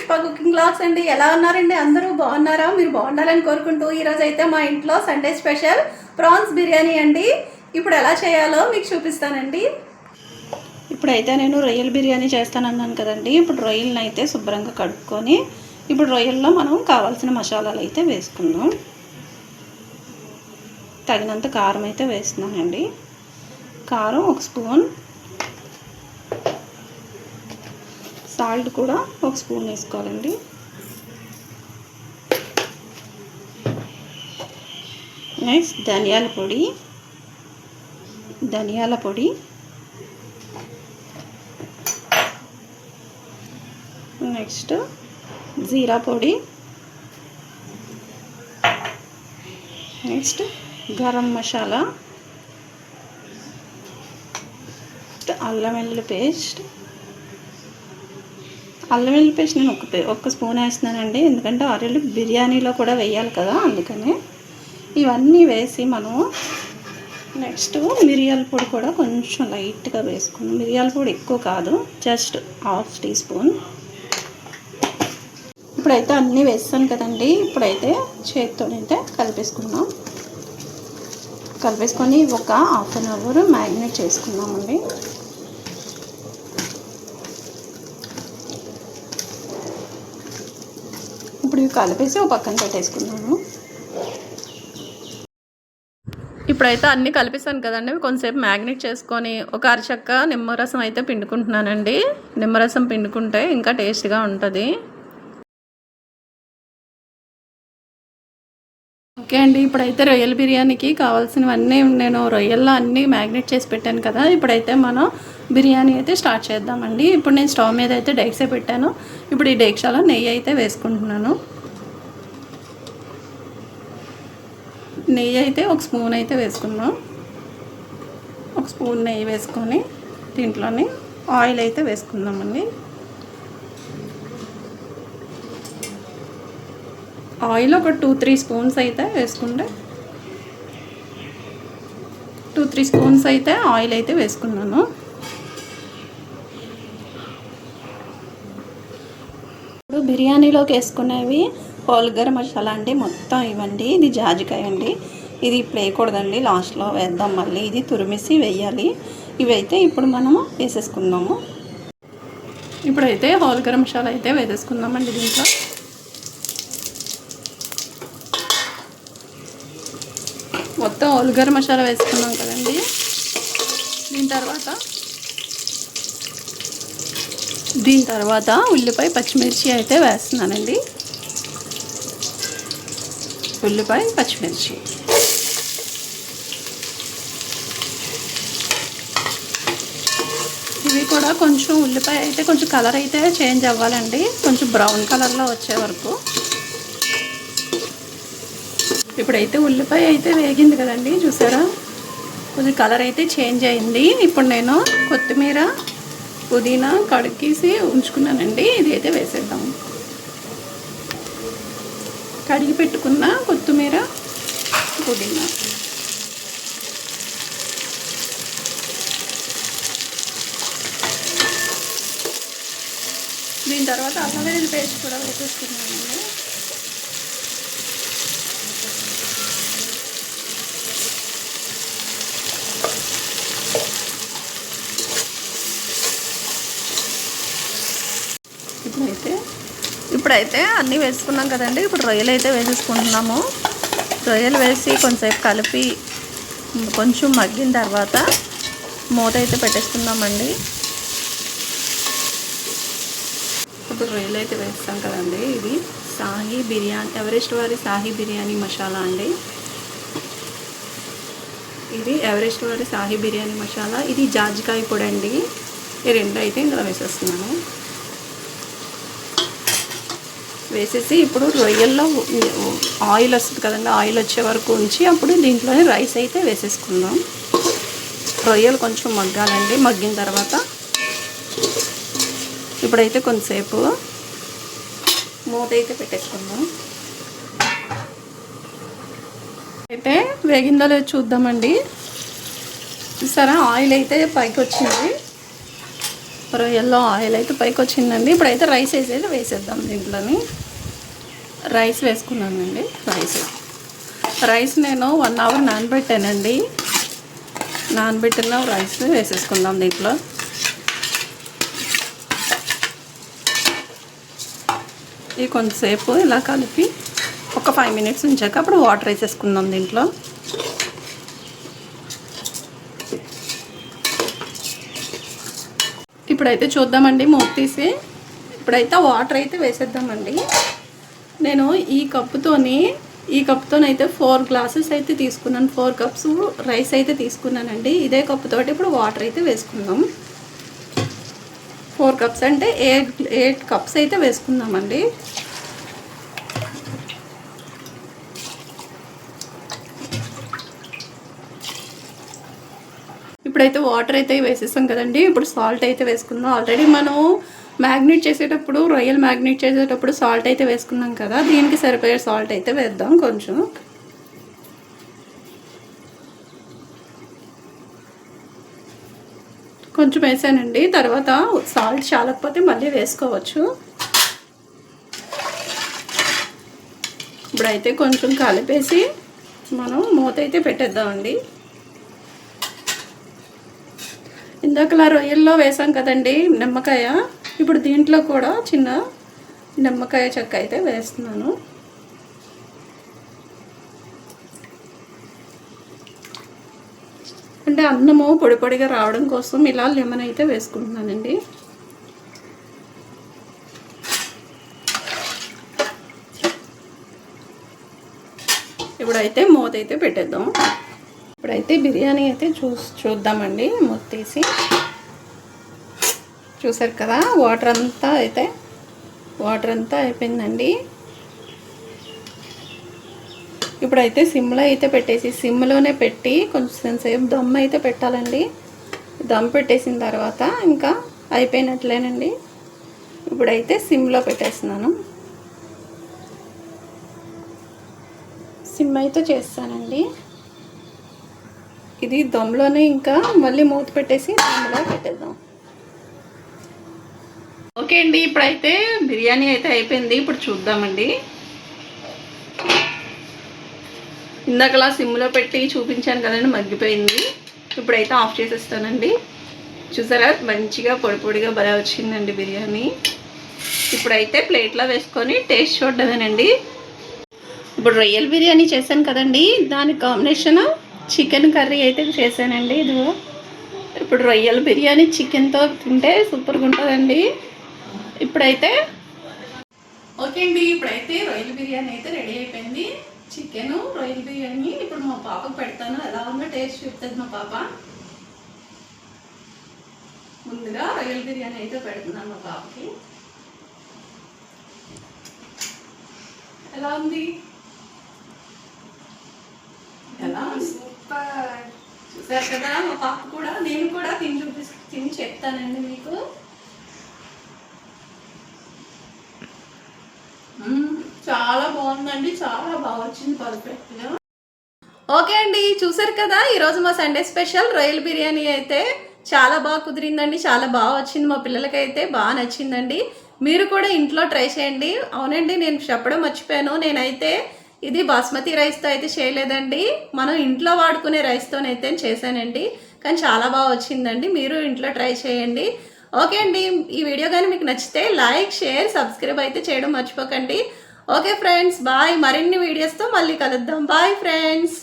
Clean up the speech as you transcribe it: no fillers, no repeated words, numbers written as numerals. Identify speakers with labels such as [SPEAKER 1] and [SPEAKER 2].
[SPEAKER 1] Pushpa cooking blogs అండి. ఎలా ఉన్నారండి? అందరూ బాగున్నారా? మీరు బాగుండాలని కోరుకుంటూ ఈరోజు అయితే మా ఇంట్లో సండే స్పెషల్ ప్రాన్స్ బిర్యానీ అండి. ఇప్పుడు ఎలా చేయాలో మీకు చూపిస్తానండి. ఇప్పుడైతే నేను రొయ్యల బిర్యానీ చేస్తానన్నాను కదండి. ఇప్పుడు రొయ్యలను అయితే శుభ్రంగా కడుక్కొని ఇప్పుడు రొయ్యల్లో మనం కావాల్సిన మసాలాలు అయితే వేసుకుందాం. తగినంత కారం అయితే వేస్తున్నానండి. కారం 1 స్పూన్, సాల్ట్ కూడా 1 స్పూన్ వేసుకోవాలండి. నెక్స్ట్ ధనియాల పొడి, నెక్స్ట్ జీరా పొడి, నెక్స్ట్ గరం మసాలా, అల్లం వెల్లుల్లి పేస్ట్ నేను ఒక్క స్పూన్ వేస్తున్నానండి. ఎందుకంటే ఆల్రెడీ బిర్యానీలో కూడా వేయాలి కదా, అందుకనే ఇవన్నీ వేసి మనం నెక్స్ట్ మిరియాల పొడి కూడా కొంచెం లైట్గా వేసుకున్నాం. మిరియాల పొడి ఎక్కువ కాదు, జస్ట్ 1/2 టీ స్పూన్. ఇప్పుడైతే అన్నీ వేస్తాను కదండి. ఇప్పుడైతే చేత్తోనైతే కలిపేసుకొని ఒక 1/2 అవర్ మ్యారినేట్ చేసుకున్నామండి. ఇప్పుడు ఇవి కలిపేసి ఒక పక్కన పెట్టేసుకున్నాను. ఇప్పుడైతే అన్నీ కలిపేసాను కదండి. కొంచెంసేపు మ్యాగ్నేట్ చేసుకొని ఒక అరచక్క నిమ్మరసం అయితే పిండుకుంటున్నానండి. నిమ్మరసం పిండుకుంటే ఇంకా టేస్ట్గా ఉంటుంది. ఓకే అండి, ఇప్పుడైతే రొయ్యల బిర్యానీకి కావాల్సినవన్నీ నేను రొయ్యల్లో అన్నీ మ్యాగ్నేట్ చేసి పెట్టాను కదా. ఇప్పుడైతే మనం బిర్యానీ అయితే స్టార్ట్ చేద్దామండి. ఇప్పుడు నేను స్టవ్ మీద అయితే డేక్సే పెట్టాను. ఇప్పుడు ఈ డేక్షాలో నెయ్యి అయితే వేసుకుంటున్నాను. నెయ్యి అయితే 1 స్పూన్ అయితే వేసుకుందాం. 1 స్పూన్ నెయ్యి వేసుకొని దీంట్లోని ఆయిల్ అయితే వేసుకుందామండి. ఆయిల్ ఒక 2-3 స్పూన్స్ అయితే వేసుకుంటే 2-3 స్పూన్స్ అయితే ఆయిల్ అయితే వేసుకున్నాను. ఇప్పుడు బిర్యానీలోకి వేసుకునేవి హోల్ గరం మసాలా అండి. మొత్తం ఇవ్వండి. ఇది జాజికాయ అండి. ఇది ఇప్పుడు వేయకూడదండి, లాస్ట్లో వేద్దాం. మళ్ళీ ఇది తురిమేసి వేయాలి. ఇవైతే ఇప్పుడు మనము వేసేసుకుందాము. ఇప్పుడైతే హోల్ గరం మసాలా అయితే వేసేసుకుందామండి. దీంట్లో మొత్తం హోల్ గరం మసాలా వేసుకున్నాం కదండి. దీని తర్వాత ఉల్లిపాయ పచ్చిమిర్చి అయితే వేస్తున్నానండి. ఉల్లిపాయ పచ్చిమిర్చి ఇవి కూడా కొంచెం ఉల్లిపాయ అయితే కొంచెం కలర్ అయితే చేంజ్ అవ్వాలండి, కొంచెం బ్రౌన్ కలర్లో వచ్చే వరకు. ఇప్పుడైతే ఉల్లిపాయ అయితే వేగింది కదండి, చూసారా కొంచెం కలర్ అయితే చేంజ్ అయింది. ఇప్పుడు నేను కొత్తిమీర పుదీనా కడిగేసి ఉంచుకున్నానండి. ఇది అయితే వేసేద్దాం. కడిగి పెట్టుకున్న కొత్తిమీర పుదీనా, దీని తర్వాత అల్లం వెల్లుల్లి పేస్ట్ కూడా వేసేసుకున్నానండి. ఇప్పుడైతే అన్నీ వేసుకున్నాం కదండి. ఇప్పుడు రొయ్యలు అయితే వేసేసుకుంటున్నాము. రొయ్యలు వేసి కొంచెంసేపు కలిపి కొంచెం మగ్గిన తర్వాత మూత అయితే పెట్టేసుకుందామండి. ఇప్పుడు రొయ్యలు అయితే వేస్తాం కదండి. ఇది సాహీ బిర్యానీ, ఎవరెస్ట్ వారి సాహీ బిర్యానీ మసాలా అండి. ఇది ఎవరెస్ట్ వారి సాహీ బిర్యానీ మసాలా, ఇది జాజికాయ పొడి అండి. ఈ రెండు అయితే ఇందులో వేసేస్తున్నాను. వేసేసి ఇప్పుడు రొయ్యల్లో ఆయిల్ వస్తుంది కదండి, ఆయిల్ వచ్చే వరకు ఉంచి అప్పుడు దీంట్లోనే రైస్ అయితే వేసేసుకుందాం. రొయ్యలు కొంచెం మగ్గాలండి. మగ్గిన తర్వాత ఇప్పుడైతే కొంతసేపు మూత అయితే పెట్టేసుకుందాం. అయితే వేగిందో లేదో చూద్దామండి. చూసారా ఆయిల్ అయితే పైకి వచ్చింది. రొయ్యల్లో ఆయిల్ అయితే పైకి వచ్చిందండి. ఇప్పుడైతే రైస్ వేసేద్దాం దీంట్లోని. రైస్ వేసుకున్నానండి. రైస్ నేను 1 అవర్ నానబెట్టానండి. నానబెట్టిన రైస్ వేసేసుకుందాం దీంట్లో. ఇది కొంతసేపు ఇలా కలిపి ఒక 5 మినిట్స్ ఉంచాక అప్పుడు వాటర్ వేసేసుకుందాం దీంట్లో. ఇప్పుడైతే చూద్దామండి మూత తీసి. ఇప్పుడైతే వాటర్ అయితే వేసేద్దామండి. నేను ఈ కప్పుతోనైతే 4 గ్లాసెస్ అయితే తీసుకున్నాను. 4 కప్స్ రైస్ అయితే తీసుకున్నానండి. ఇదే కప్పుతోటి ఇప్పుడు వాటర్ అయితే వేసుకుందాం. 4 కప్స్ అంటే 8 కప్స్ అయితే వేసుకుందామండి. ఇప్పుడైతే వాటర్ అయితే వేసేసాం కదండి. ఇప్పుడు సాల్ట్ అయితే వేసుకుందాం. ఆల్రెడీ మనం రొయ్యలు మ్యాగ్నేట్ చేసేటప్పుడు సాల్ట్ అయితే వేసుకున్నాం కదా. దీనికి సరిపోయే సాల్ట్ అయితే వేద్దాం. కొంచెం వేసానండి. తర్వాత సాల్ట్ చాలకపోతే మళ్ళీ వేసుకోవచ్చు. ఇప్పుడైతే కొంచెం కలిపేసి మనం మూత అయితే పెట్టేద్దామండి. ఇందాకలా రొయ్యల్లో వేసాం కదండి నిమ్మకాయ. ఇప్పుడు దీంట్లో కూడా చిన్న నిమ్మకాయ చెక్క అయితే వేస్తున్నాను. అంటే అన్నము పొడి పొడిగా రావడం కోసం ఇలా లెమన్ అయితే వేసుకుంటున్నానండి. ఇప్పుడైతే మూత అయితే పెట్టేద్దాం. ఇప్పుడైతే బిర్యానీ అయితే చూద్దామండి. మూత తీసి చూసారు కదా, వాటర్ అంతా అయిపోయిందండి. ఇప్పుడైతే సిమ్లో అయితే సిమ్లోనే పెట్టి కొంచెం సేపు దమ్ అయితే పెట్టాలండి. దమ్ పెట్టేసిన తర్వాత ఇంకా అయిపోయినట్లేనండి. ఇప్పుడైతే సిమ్లో పెట్టేస్తున్నాను. సిమ్ అయితే చేస్తానండి. ఇది దమ్లోనే ఇంకా మళ్ళీ మూత పెట్టేసి దమ్లో పెట్టేద్దాం. ఓకే అండి, ఇప్పుడైతే బిర్యానీ అయితే అయిపోయింది. ఇప్పుడు చూద్దామండి. ఇందాకలా సిమ్లో పెట్టి చూపించాను కదండి, మగ్గిపోయింది. ఇప్పుడైతే ఆఫ్ చేసేస్తానండి. చూసారా, మంచిగా పొడి పొడిగా భలే వచ్చిందండి బిర్యానీ. ఇప్పుడైతే ప్లేట్లో వేసుకొని టేస్ట్ చూడమేనండి. ఇప్పుడు రొయ్యల బిర్యానీ చేశాను కదండి, దానికి కాంబినేషన్ చికెన్ కర్రీ అయితే చేశానండి. ఇదిగో ఇప్పుడు రొయ్యల బిర్యానీ చికెన్తో తింటే సూపర్గా ఉంటుందండి. ఇప్పుడైతే ఓకే అండి, ఇప్పుడైతే రొయ్యల బిర్యానీ అయితే రెడీ అయిపోయింది. చికెన్ రొయ్యల బిర్యానీ ఇప్పుడు మా పాపకు పెడతాను. ఎలా ఉందో టేస్ట్ చెప్తుంది మా పాప. ముందుగా రొయ్యల బిర్యానీ అయితే పెడుతున్నాను మా పాపకి. ఎలా ఉంది? ఎలా సూపర్. చూసారు కదా మా పాప కూడా. నేను కూడా తిని చెప్తానండి మీకు. చాలా బాగుందండి, చాలా బాగా వచ్చింది, పర్ఫెక్ట్గా. ఓకే అండి, చూసారు కదా ఈరోజు మా సండే స్పెషల్ రొయ్యల బిర్యానీ అయితే చాలా బాగా కుదిరిందండి. చాలా బాగా వచ్చింది. మా పిల్లలకైతే బాగా నచ్చిందండి. మీరు కూడా ఇంట్లో ట్రై చేయండి. అవునండి, నేను చెప్పడం మర్చిపోయాను. నేనైతే ఇది బాస్మతి రైస్తో అయితే చేయలేదండి, మనం ఇంట్లో వాడుకునే రైస్తోనైతే చేశానండి. కానీ చాలా బాగా వచ్చిందండి. మీరు ఇంట్లో ట్రై చేయండి. ఓకే అండి, ఈ వీడియో కానీ మీకు నచ్చితే లైక్, షేర్, సబ్స్క్రైబ్ అయితే చేయడం మర్చిపోకండి. Okay friends, bye. మరిన్ని వీడియోస్తో మళ్ళీ కలుద్దాం. Bye friends.